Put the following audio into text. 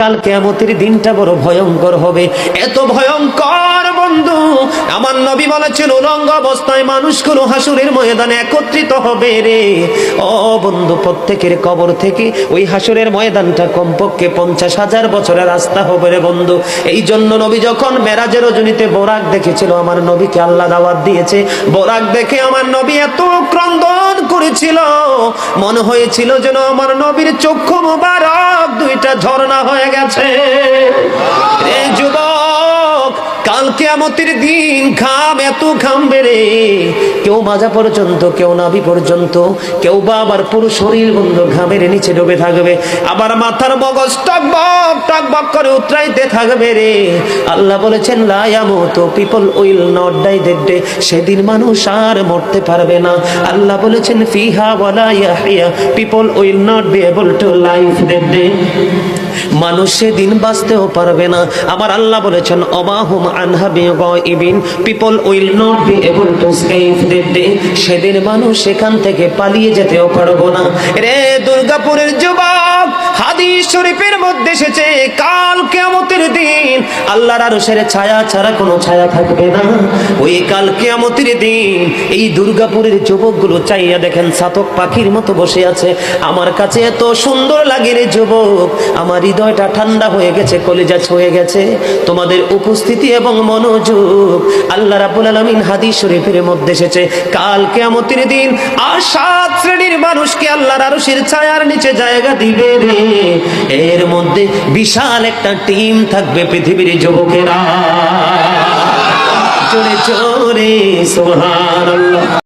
কাল কিয়ামতের দিনটা বড় ভয়ঙ্কর হবে, এত ভয়ঙ্কর বন্ধু। আমার নবী বলেছেন উলঙ্গ অবস্থায় মানুষগুলো হাসুরের ময়দানে একত্রিত হবে রে। ও বন্ধু, প্রত্যেকের কবর থেকে ওই হাসুরের ময়দানটা কমপক্ষে 50,000 বছরের রাস্তা হবে রে বন্ধু। এই জন্য নবী যখন মেরাজের রজনীতে বোরাক দেখেছিল, আমার নবীকে আল্লাহ দাওয়াত দিয়েছে, বোরাক দেখে আমার নবী এত ক্রন্দন করেছিল, মনে হয়েছিল যেন আমার নবীর চক্ষু মুবারক দুইটা ঝর্ণা হয়ে গেছে। রে যুবক, কাল কিয়ামতের দিন ঘাম এত ঘামবে রে, কেউ মাজা পর্যন্ত, কেউ নাভি পর্যন্ত, কেউ বা আবার পুরো শরীর বন্ধু ঘামের নিচে ডুবে থাকবে, আবার মাথার মগজ টকবক টকবক করে উতরাইতে থাকবে রে। আল্লাহ বলেছেন লা ইয়ামুতু, people will not die that day, সেদিন মানুষ আর মরতে পারবে না। আল্লাহ বলেছেন ফিহা ওয়ালা ইয়াহইয়া, people will not be able to live that day, মানুষ সেদিন বাঁচতেও পারবে না। আমার আল্লাহ বলেছেন অমাহুম আনহা বিগাইবিন, people will not be able to escape that day, সেদিন মানুষ সেখান থেকে পালিয়ে যেতেও পারবো না। রে দুর্গাপুরের যুবক, হাদিস শরীফের মধ্যে এসেছে কাল কিয়ামতের দিন আল্লাহর আরশের ছায়া ছাড়া কোনো ছায়া থাকবে না। ওই কাল কিয়ামতের দিন এই দুর্গাপুরের যুবকগুলো চাইয়া দেখেন চাতক পাখির মতো বসে আছে। আমার কাছে এত সুন্দর লাগে রে যুবক, আমার হৃদয়টা ঠান্ডা হয়ে গেছে, কলিজা ছুঁয়ে গেছে তোমাদের উপস্থিতি এবং মনোযোগ। আল্লাহ রাব্বুল আলামিন হাদিস শরীফের মধ্যে এসেছে কাল কিয়ামতের দিন আর 7 শ্রেণীর মানুষকে আল্লাহর আরশের ছায়ার নিচে জায়গা দিবে রে। এর মধ্যে বিশাল একটা টিম থাকবে পৃথিবীর যুবকেরা। জোরে জোরে সুবহানাল্লাহ।